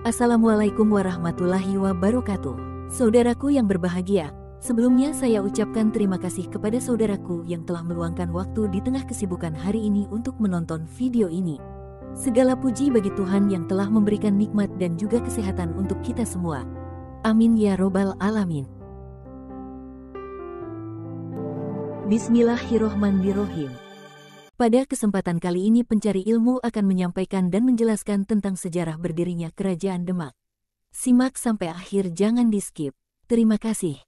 Assalamualaikum warahmatullahi wabarakatuh. Saudaraku yang berbahagia, sebelumnya saya ucapkan terima kasih kepada saudaraku yang telah meluangkan waktu di tengah kesibukan hari ini untuk menonton video ini. Segala puji bagi Tuhan yang telah memberikan nikmat dan juga kesehatan untuk kita semua. Amin ya robbal alamin. Bismillahirrohmanirrohim. Pada kesempatan kali ini pencari ilmu akan menyampaikan dan menjelaskan tentang sejarah berdirinya Kerajaan Demak. Simak sampai akhir, jangan di-skip. Terima kasih.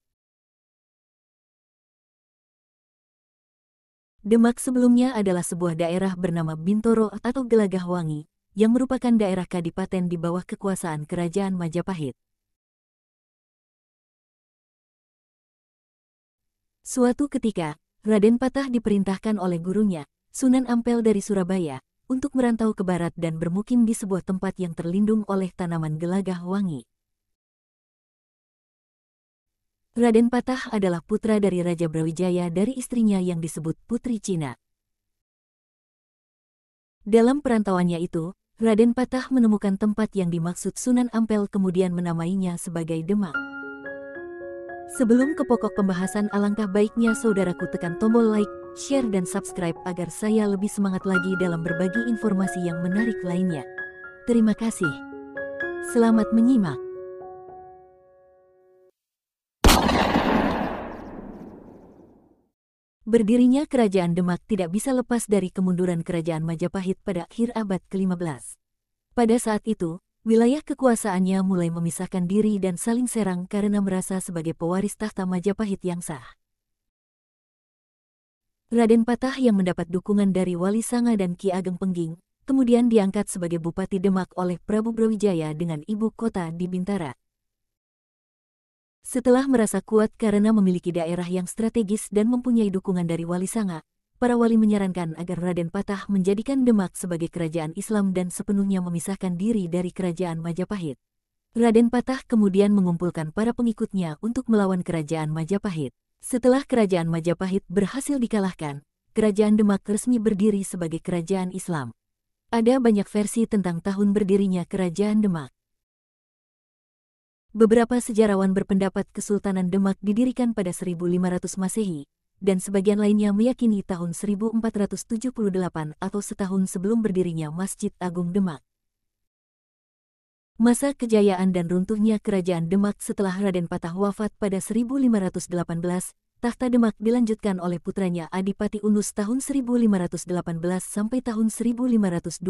Demak sebelumnya adalah sebuah daerah bernama Bintoro atau Gelagahwangi, yang merupakan daerah kadipaten di bawah kekuasaan Kerajaan Majapahit. Suatu ketika, Raden Patah diperintahkan oleh gurunya, Sunan Ampel dari Surabaya, untuk merantau ke barat dan bermukim di sebuah tempat yang terlindung oleh tanaman Gelagahwangi. Raden Patah adalah putra dari Raja Brawijaya dari istrinya yang disebut Putri Cina. Dalam perantauannya itu, Raden Patah menemukan tempat yang dimaksud Sunan Ampel kemudian menamainya sebagai Demak. Sebelum ke pokok pembahasan, alangkah baiknya saudaraku tekan tombol like, share dan subscribe agar saya lebih semangat lagi dalam berbagi informasi yang menarik lainnya. Terima kasih. Selamat menyimak. Berdirinya Kerajaan Demak tidak bisa lepas dari kemunduran Kerajaan Majapahit pada akhir abad ke-15. Pada saat itu, wilayah kekuasaannya mulai memisahkan diri dan saling serang karena merasa sebagai pewaris tahta Majapahit yang sah. Raden Patah yang mendapat dukungan dari Wali Sanga dan Ki Ageng Pengging, kemudian diangkat sebagai Bupati Demak oleh Prabu Brawijaya dengan ibu kota di Bintara. Setelah merasa kuat karena memiliki daerah yang strategis dan mempunyai dukungan dari Wali Sanga, para wali menyarankan agar Raden Patah menjadikan Demak sebagai kerajaan Islam dan sepenuhnya memisahkan diri dari Kerajaan Majapahit. Raden Patah kemudian mengumpulkan para pengikutnya untuk melawan Kerajaan Majapahit. Setelah Kerajaan Majapahit berhasil dikalahkan, Kerajaan Demak resmi berdiri sebagai kerajaan Islam. Ada banyak versi tentang tahun berdirinya Kerajaan Demak. Beberapa sejarawan berpendapat Kesultanan Demak didirikan pada 1500 Masehi, dan sebagian lainnya meyakini tahun 1478 atau setahun sebelum berdirinya Masjid Agung Demak. Masa kejayaan dan runtuhnya Kerajaan Demak setelah Raden Patah wafat pada 1518, tahta Demak dilanjutkan oleh putranya Adipati Unus tahun 1518 sampai tahun 1521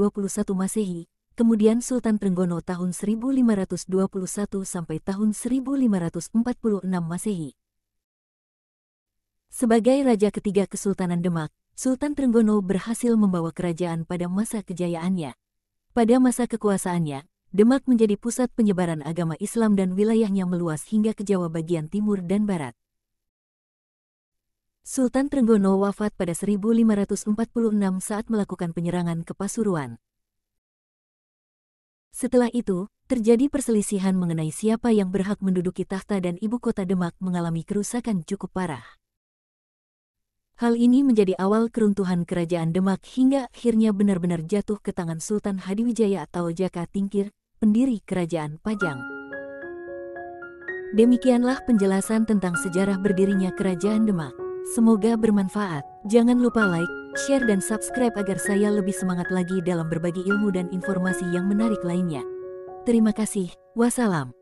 Masehi, kemudian Sultan Trenggono tahun 1521 sampai tahun 1546 Masehi. Sebagai raja ketiga Kesultanan Demak, Sultan Trenggono berhasil membawa kerajaan pada masa kejayaannya. Pada masa kekuasaannya, Demak menjadi pusat penyebaran agama Islam dan wilayahnya meluas hingga ke Jawa bagian timur dan barat. Sultan Trenggono wafat pada 1546 saat melakukan penyerangan ke Pasuruan. Setelah itu, terjadi perselisihan mengenai siapa yang berhak menduduki tahta dan ibu kota Demak mengalami kerusakan cukup parah. Hal ini menjadi awal keruntuhan Kerajaan Demak hingga akhirnya benar-benar jatuh ke tangan Sultan Hadiwijaya atau Jaka Tingkir, pendiri Kerajaan Pajang. Demikianlah penjelasan tentang sejarah berdirinya Kerajaan Demak. Semoga bermanfaat. Jangan lupa like, share dan subscribe agar saya lebih semangat lagi dalam berbagi ilmu dan informasi yang menarik lainnya. Terima kasih. Wassalam.